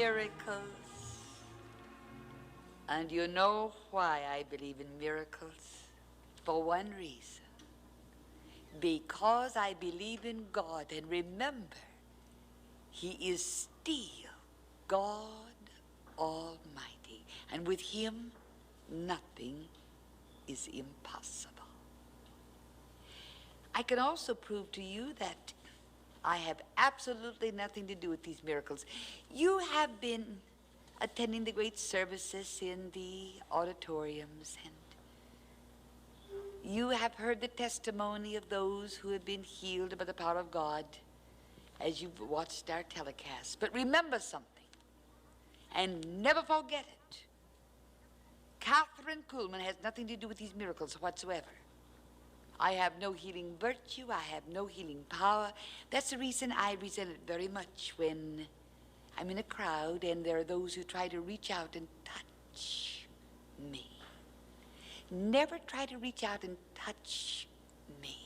miracles. And you know why I believe in miracles? For one reason. Because I believe in God, and remember, He is still God Almighty. And with Him, nothing is impossible. I can also prove to you that I have absolutely nothing to do with these miracles. You have been attending the great services in the auditoriums, and you have heard the testimony of those who have been healed by the power of God as you've watched our telecast. But remember something, and never forget it. Kathryn Kuhlman has nothing to do with these miracles whatsoever. I have no healing virtue. I have no healing power. That's the reason I resent it very much when I'm in a crowd and there are those who try to reach out and touch me. Never try to reach out and touch me.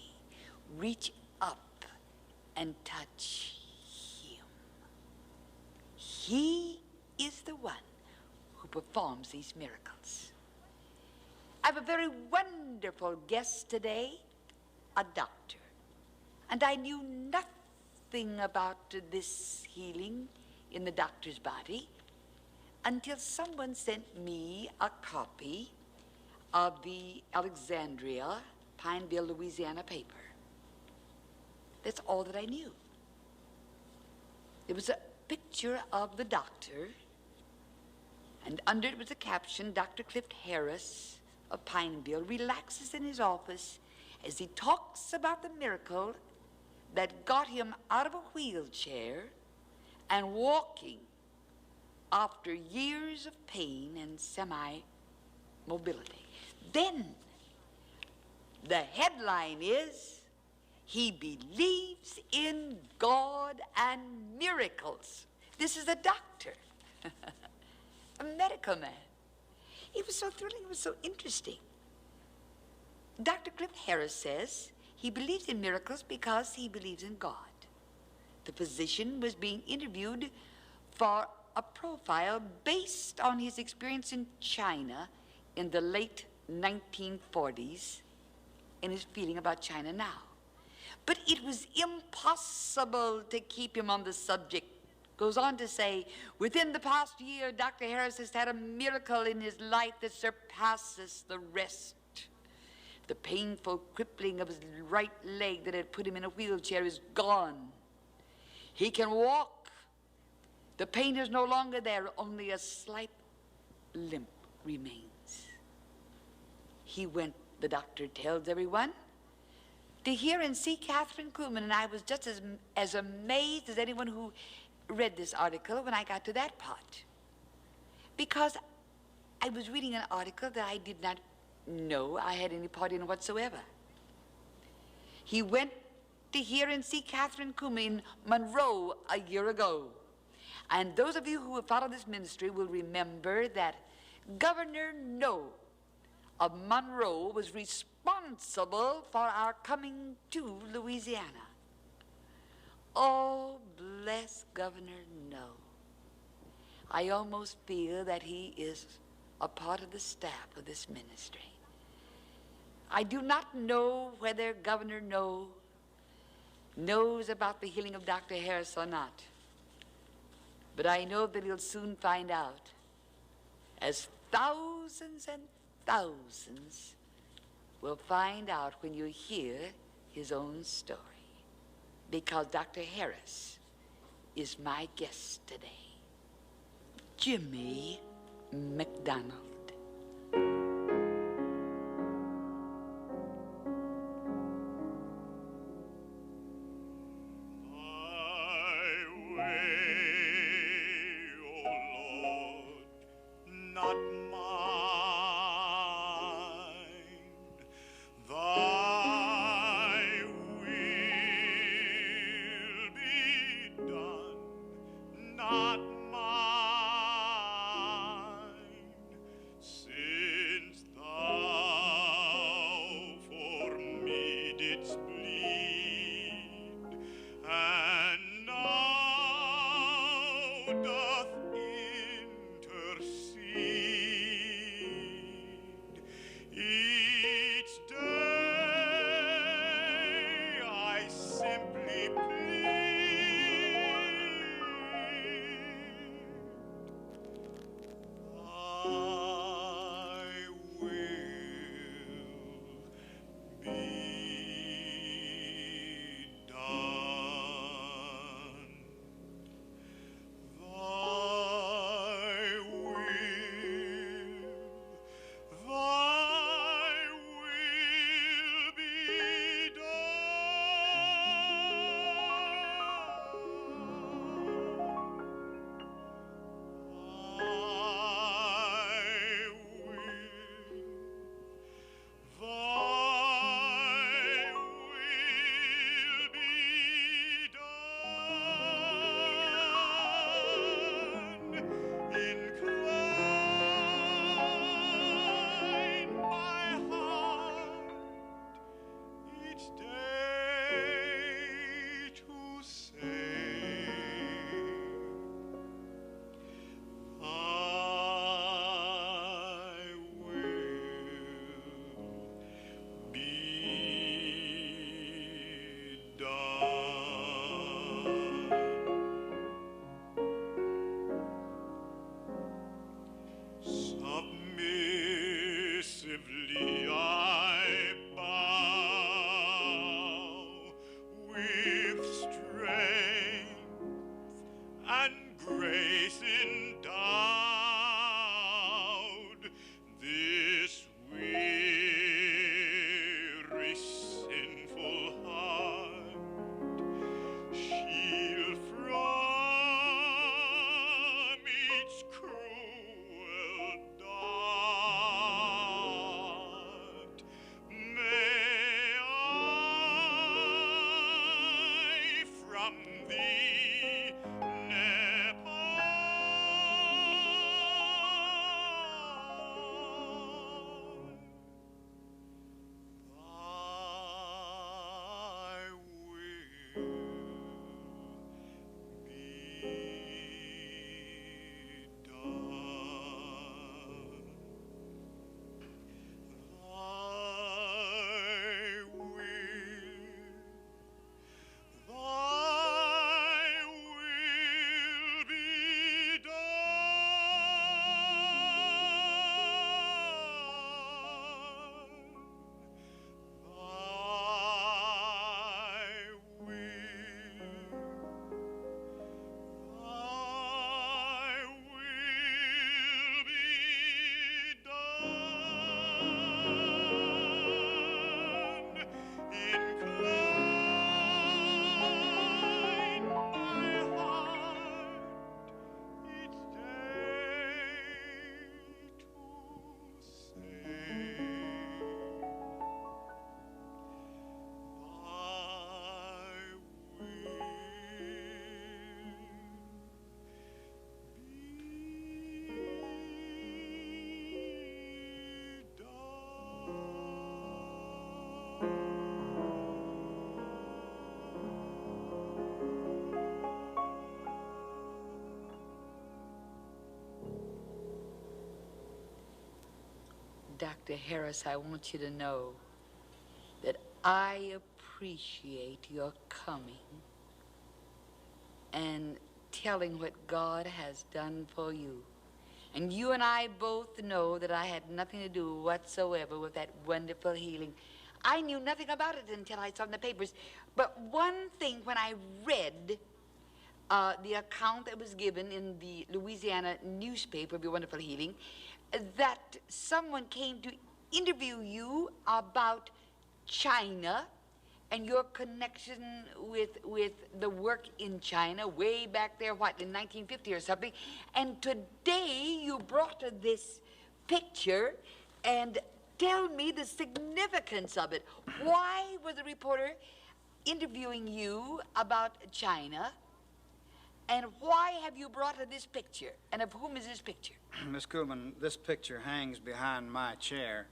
Reach up and touch Him. He is the one who performs these miracles. I have a very wonderful guest today, a doctor. And I knew nothing about this healing in the doctor's body until someone sent me a copy of the Alexandria, Pineville, Louisiana paper. That's all that I knew. It was a picture of the doctor, and under it was a caption, Dr. Clifton Harris of Pineville relaxes in his office as he talks about the miracle that got him out of a wheelchair and walking after years of pain and semi-mobility. Then the headline is, he believes in God and miracles. This is a doctor, a medical man. It was so thrilling, it was so interesting. Dr. Clifton Harris says he believes in miracles because he believes in God. The physician was being interviewed for a profile based on his experience in China in the late 1940s and his feeling about China now. But it was impossible to keep him on the subject. Goes on to say, within the past year, Dr. Harris has had a miracle in his life that surpasses the rest. The painful crippling of his right leg that had put him in a wheelchair is gone. He can walk. The pain is no longer there, only a slight limp remains. He went, the doctor tells everyone, to hear and see Kathryn Kuhlman, and I was just as amazed as anyone who read this article when I got to that part. Because I was reading an article that I did not know I had any part in whatsoever. He went to hear and see Kathryn Kuhlman in Monroe a year ago. And those of you who have followed this ministry will remember that Governor No of Monroe was responsible for our coming to Louisiana. Oh, bless Governor No. I almost feel that he is a part of the staff of this ministry. I do not know whether Governor No knows about the healing of Dr. Harris or not, but I know that he'll soon find out, as thousands and thousands will find out when you hear his own story. Because Dr. Harris is my guest today, Jimmy McDonald. strength and grace endowed this weary, sinful heart. Shield from each cruel dart. May I from thee ne'er part. Thy will be done. Thy will be Incline my heart each day to say, Thy will be Dr. Harris, I want you to know that I appreciate your coming and telling what God has done for you. And you and I both know that I had nothing to do whatsoever with that wonderful healing. I knew nothing about it until I saw it in the papers. But one thing, when I read the account that was given in the Louisiana newspaper of your wonderful healing, that someone came to interview you about China and your connection with the work in China way back there, what, in 1950 or something. And today you brought this picture, and tell me the significance of it. Why was the reporter interviewing you about China? And why have you brought her this picture? And of whom is this picture? Miss Kuhlman, this picture hangs behind my chair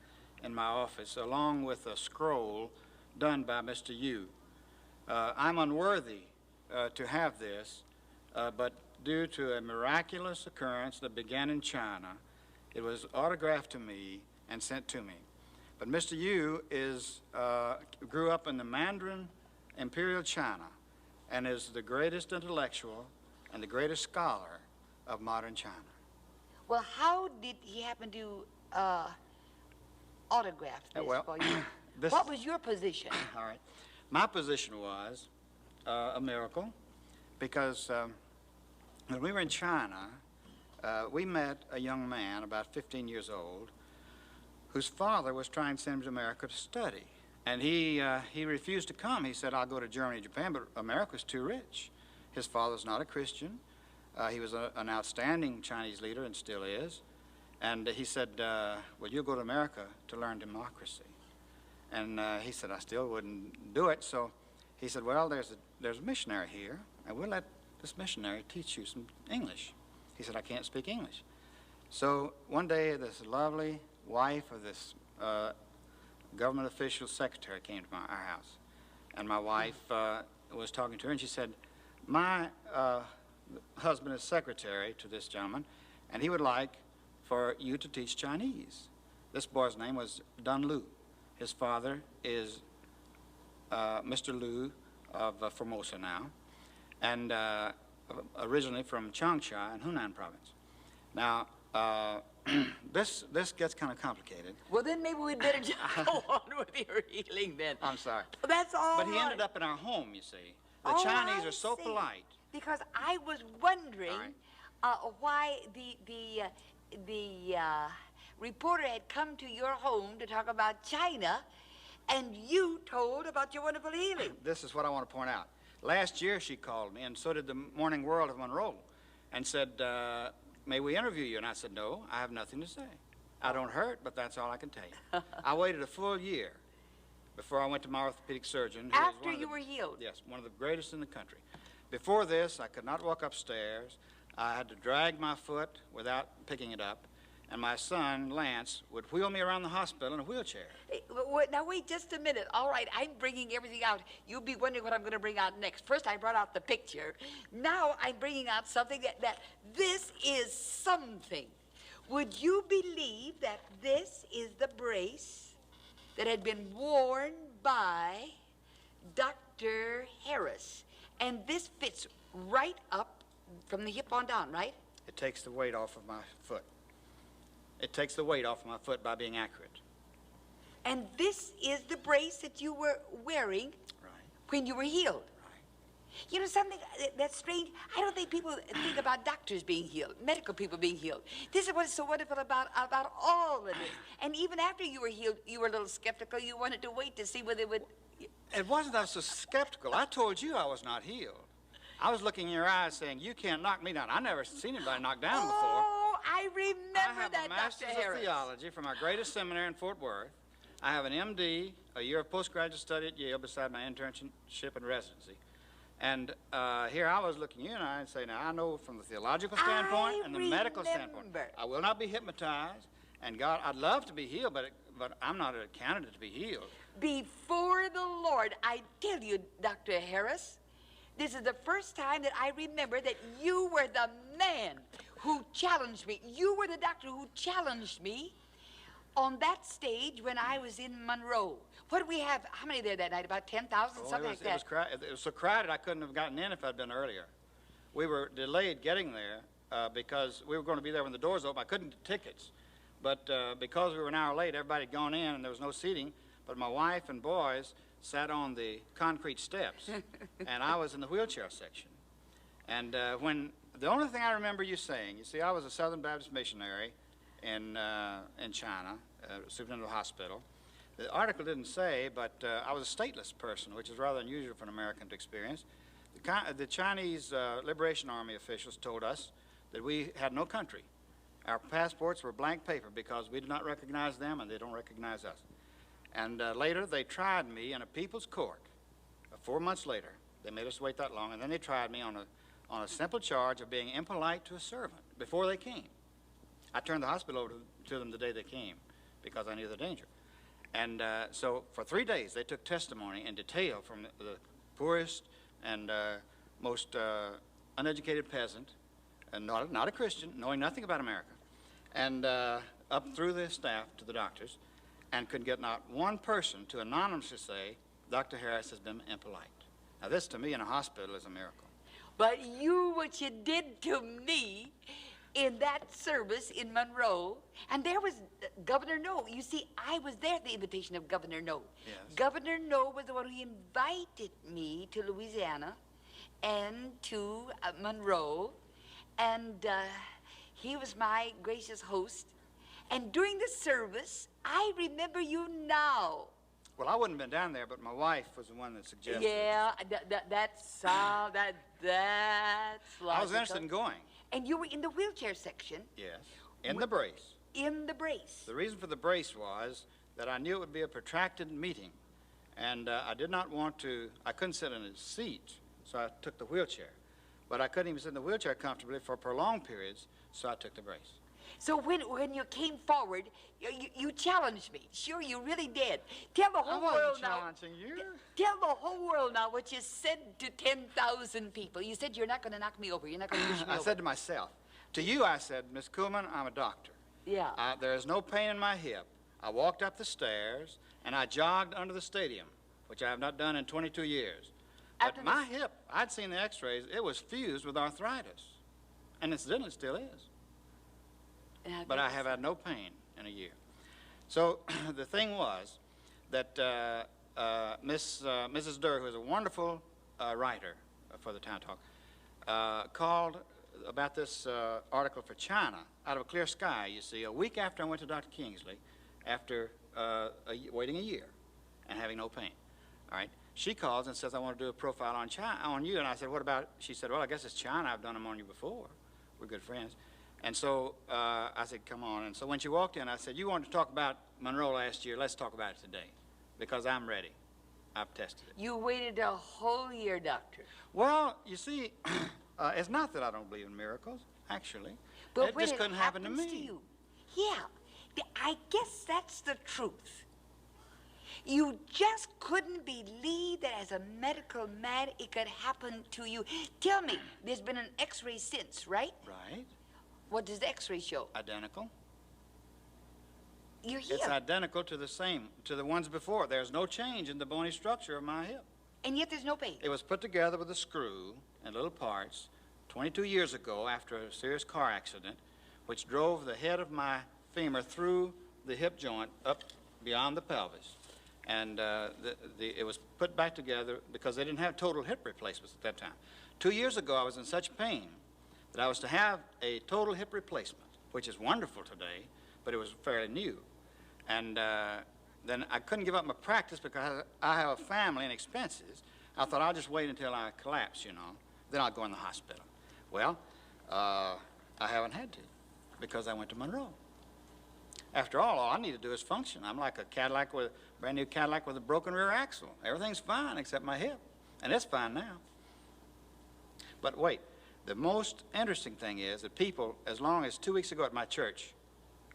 in my office, along with a scroll done by Mr. Yu. I'm unworthy to have this, but due to a miraculous occurrence that began in China, it was autographed to me and sent to me. But Mr. Yu grew up in the Mandarin Imperial China and is the greatest intellectual and the greatest scholar of modern China. Well, how did he happen to autograph this for you? What was your position? All right. My position was a miracle, because when we were in China, we met a young man about 15 years old whose father was trying to send him to America to study. And he refused to come. He said, I'll go to Germany, Japan, but America's too rich. His father's not a Christian. He was an outstanding Chinese leader and still is. And he said, well, you'll go to America to learn democracy. And he said, I still wouldn't do it. So he said, well, there's a missionary here, and we'll let this missionary teach you some English. He said, I can't speak English. So one day, this lovely wife of this government official secretary came to our house. And my wife was talking to her, and she said, my husband is secretary to this gentleman, and he would like for you to teach Chinese. This boy's name was Dun Lu. His father is Mr. Lu of Formosa now, and originally from Changsha in Hunan province. Now, this gets kind of complicated. Well, then maybe we'd better just go on with your healing then. I'm sorry. That's all But he right. ended up in our home, you see. The Oh, Chinese I are so see. polite. Because I was wondering All why the reporter had come to your home to talk about China, and you told about your wonderful healing. This is what I want to point out. Last year she called me, and so did the Morning World of Monroe, and said, may we interview you? And I said, no, I have nothing to say. I don't hurt, but that's all I can tell you. I waited a full year before I went to my orthopedic surgeon. who is After one of you the- were healed? Yes, one of the greatest in the country. Before this, I could not walk upstairs. I had to drag my foot without picking it up, and my son, Lance, would wheel me around the hospital in a wheelchair. Hey, now wait just a minute. All right, I'm bringing everything out. You'll be wondering what I'm going to bring out next. First, I brought out the picture. Now I'm bringing out something that this is something. Would you believe that this is the brace that had been worn by Dr. Harris? And this fits right up from the hip on down, right? It takes the weight off of my foot. It takes the weight off of my foot by being accurate. And this is the brace that you were wearing Right. when you were healed. Right. You know, something that's strange, I don't think people think about doctors being healed, medical people being healed. This is what's so wonderful about all of this. And even after you were healed, you were a little skeptical. You wanted to wait to see whether it would... It wasn't I was so skeptical. I told you I was not healed. I was looking in your eyes saying, you can't knock me down. I never seen anybody knocked down before. Oh, I remember I have that, a master's Dr. of Harris. theology from our greatest seminary in Fort Worth. I have an MD, a year of postgraduate study at Yale beside my internship and residency. And here I was looking you and I and saying, now I know from the theological standpoint and the medical standpoint, I will not be hypnotized. And God, I'd love to be healed, but I'm not a candidate to be healed. Before the Lord, I tell you, Dr. Harris, this is the first time that I remember that you were the man who challenged me. You were the doctor who challenged me on that stage when I was in Monroe. What did we have? How many there that night? About 10,000, something like that. It was so crowded I couldn't have gotten in if I'd been earlier. We were delayed getting there because we were going to be there when the doors opened. I couldn't get tickets. But because we were an hour late, everybody had gone in and there was no seating. But my wife and boys sat on the concrete steps, and I was in the wheelchair section. And when the only thing I remember you saying, you see, I was a Southern Baptist missionary in China, superintendent of the hospital. The article didn't say, but I was a stateless person, which is rather unusual for an American to experience. The Chinese Liberation Army officials told us that we had no country. Our passports were blank paper because we did not recognize them and they don't recognize us. And later they tried me in a people's court. 4 months later, they made us wait that long, and then they tried me on a simple charge of being impolite to a servant before they came. I turned the hospital over to them the day they came because I knew the danger. And so for 3 days they took testimony in detail from the poorest and most uneducated peasant, and not a Christian, knowing nothing about America, and up through the staff to the doctors, and could get not one person to anonymously say, Dr. Harris has been impolite. Now this to me in a hospital is a miracle. But what you did to me in that service in Monroe, and there was Governor No. You see, I was there at the invitation of Governor No. Yes. Governor No was the one who invited me to Louisiana and to Monroe, and he was my gracious host. And during the service, I remember you now. Well, I wouldn't have been down there, but my wife was the one that suggested it. Yeah, that's logical. I was interested in going. And you were in the wheelchair section. Yes, in the brace. In the brace. The reason for the brace was that I knew it would be a protracted meeting, and I did not want to, I couldn't sit in a seat, so I took the wheelchair. But I couldn't even sit in the wheelchair comfortably for prolonged periods, so I took the brace. So when you came forward, you challenged me. Sure, you really did. Tell the whole world now. challenging you. Tell the whole world now what you said to 10,000 people. You said you're not going to knock me over. You're not going to push me I over. said to myself, to you I said, Miss Kuhlman, I'm a doctor. Yeah. There is no pain in my hip. I walked up the stairs and I jogged under the stadium, which I have not done in 22 years. But my hip, I'd seen the x-rays, it was fused with arthritis. And incidentally, it still is. But I have had no pain in a year. So the thing was that Mrs. Durr, who is a wonderful writer for the Town Talk, called about this article for China out of a clear sky, you see, a week after I went to Dr. Kingsley, after waiting a year and having no pain. All right. She calls and says, I want to do a profile on China, on you. And I said, what about? She said, well, I guess it's China. I've done them on you before. We're good friends. And so I said, come on. And so when she walked in, I said, you wanted to talk about Monroe last year. Let's talk about it today because I'm ready. I've tested it. You waited a whole year, doctor. Well, you see, it's not that I don't believe in miracles, actually. But it when just couldn't happen to me. To you, yeah, I guess that's the truth. You just couldn't believe that as a medical man it could happen to you. Tell me, there's been an x-ray since, right? Right. What does the x-ray show? Identical. You're here. It's identical to the ones before. There's no change in the bony structure of my hip. And yet there's no pain. It was put together with a screw and little parts 22 years ago after a serious car accident, which drove the head of my femur through the hip joint up beyond the pelvis. And it was put back together because they didn't have total hip replacements at that time. 2 years ago, I was in such pain that I was to have a total hip replacement, which is wonderful today, but it was fairly new. And then I couldn't give up my practice because I have a family and expenses. I thought I'll just wait until I collapse, you know. Then I'll go in the hospital. Well, I haven't had to because I went to Monroe. After all I need to do is function. I'm like a Cadillac with brand new Cadillac with a broken rear axle. Everything's fine except my hip, and it's fine now. But wait, the most interesting thing is that people, as long as 2 weeks ago at my church,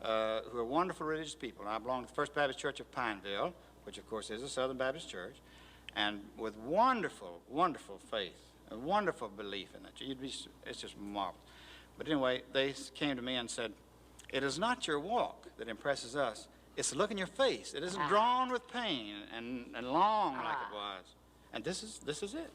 who are wonderful religious people, and I belong to the First Baptist Church of Pineville, which of course is a Southern Baptist church, and with wonderful, wonderful faith, a wonderful belief in it. It's just marvelous. But anyway, they came to me and said, it is not your walk that impresses us. It's the look in your face. It isn't drawn with pain and long like it was. And this is it.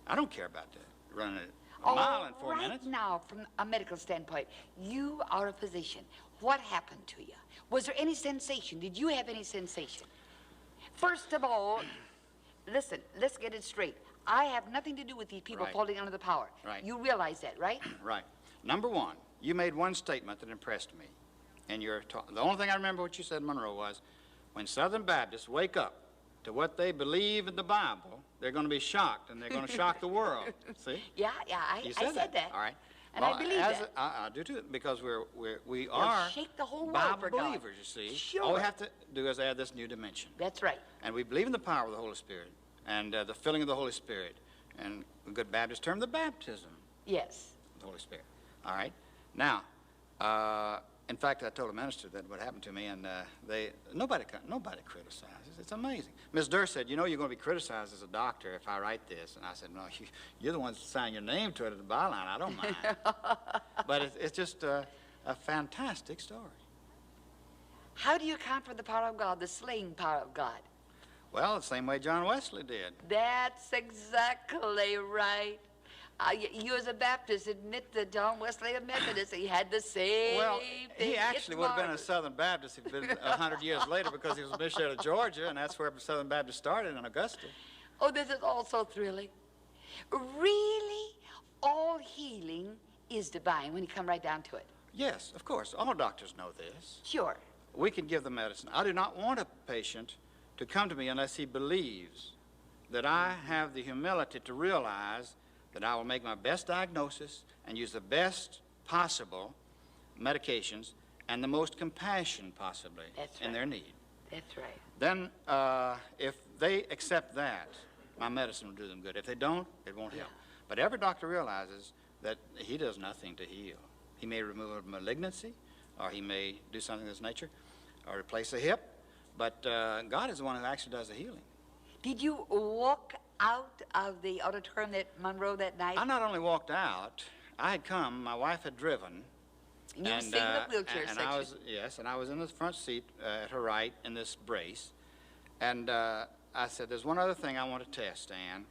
I don't care about that, running a mile in 4 minutes. Right now, from a medical standpoint, you are a physician. What happened to you? Was there any sensation? Did you have any sensation? First of all, listen, let's get it straight. I have nothing to do with these people falling under the power. Right. You realize that, right? Right. Number one, you made one statement that impressed me. And the only thing I remember what you said in Monroe was, when Southern Baptists wake up to what they believe in the Bible, they're going to be shocked, and they're going to shock the world. See? Yeah, I said that. All right. And well, I believe that. I do too, because we are shake the whole world Bible believers, you see. Sure. All we have to do is add this new dimension. That's right. And we believe in the power of the Holy Spirit, and the filling of the Holy Spirit, and a good Baptist term, the baptism yes. of the Holy Spirit. All right? Now, in fact, I told a minister that what happened to me, and nobody criticizes. It's amazing. Ms. Durr said, you know, you're going to be criticized as a doctor if I write this. And I said, no, you're the ones that sign your name to it at the byline. I don't mind. But it's just a fantastic story. How do you account for the power of God, the slaying power of God? Well, the same way John Wesley did. That's exactly right. You as a Baptist admit that John Wesley, a Methodist, he had the same thing. He actually would have been a Southern Baptist if he'd been 100 years later because he was a missionary to Georgia, and that's where Southern Baptist started in Augusta. Oh, this is all so thrilling. Really, all healing is divine when you come right down to it. Yes, of course. All doctors know this. Sure. We can give the medicine. I do not want a patient to come to me unless he believes that I have the humility to realize that I will make my best diagnosis and use the best possible medications and the most compassion possibly in their need. That's right. Then if they accept that, my medicine will do them good. If they don't, it won't help. But every doctor realizes that he does nothing to heal. He may remove a malignancy, or he may do something of this nature, or replace a hip, but God is the one who actually does the healing. Did you walk out of the auditorium at Monroe that night? I not only walked out, I had come, my wife had driven. And you were sitting in the wheelchair section. And I was in the front seat at her right in this brace. And I said, there's one other thing I want to test, Ann.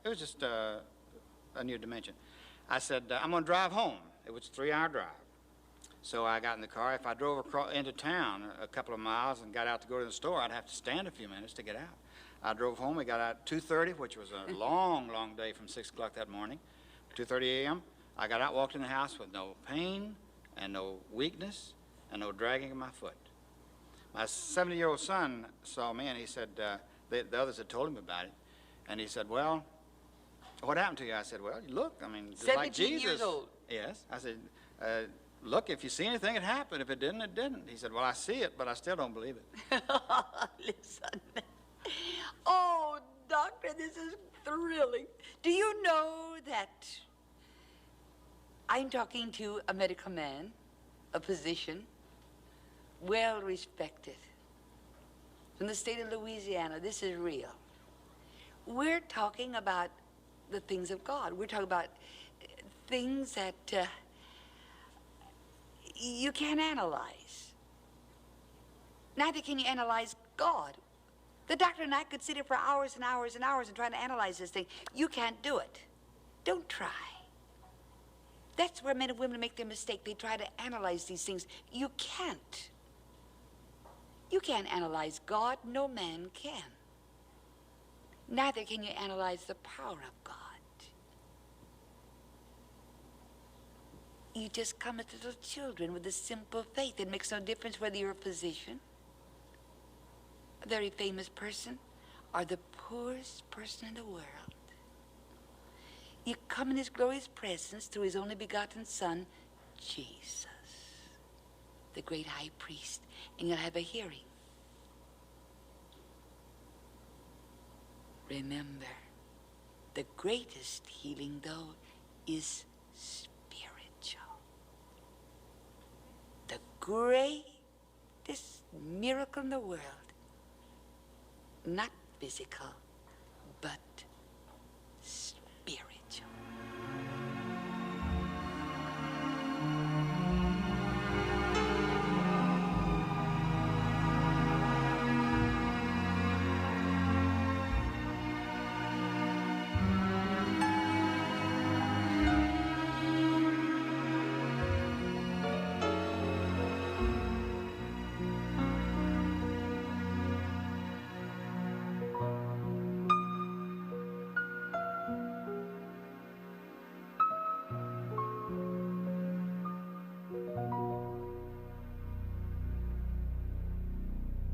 It was just a new dimension. I said, I'm going to drive home. It was a 3-hour drive. So I got in the car. If I drove into town a couple of miles and got out to go to the store, I'd have to stand a few minutes to get out. I drove home. We got out at 2:30, which was a long, long day from 6 o'clock that morning. 2:30 a.m. I got out, walked in the house with no pain and no weakness and no dragging of my foot. My 70-year-old son saw me, and he said, the others had told him about it, and he said, well, what happened to you? I said, well, look, I mean, just like 17 Jesus. years old. Yes. I said, look, if you see anything, it happened. If it didn't, it didn't. He said, well, I see it, but I still don't believe it. Listen. Oh, doctor, this is thrilling. Do you know that I'm talking to a medical man, a physician, well respected, from the state of Louisiana? This is real. We're talking about the things of God. We're talking about things that you can't analyze. Neither can you analyze God. The doctor and I could sit here for hours and hours and hours and try to analyze this thing. You can't do it. Don't try. That's where men and women make their mistake. They try to analyze these things. You can't. You can't analyze God. No man can. Neither can you analyze the power of God. You just come as little children with a simple faith. It makes no difference whether you're a physician, a very famous person, or the poorest person in the world. You come in his glorious presence through his only begotten Son, Jesus, the great high priest, and you'll have a hearing. Remember, the greatest healing, though, is spiritual. The greatest miracle in the world, not physical, but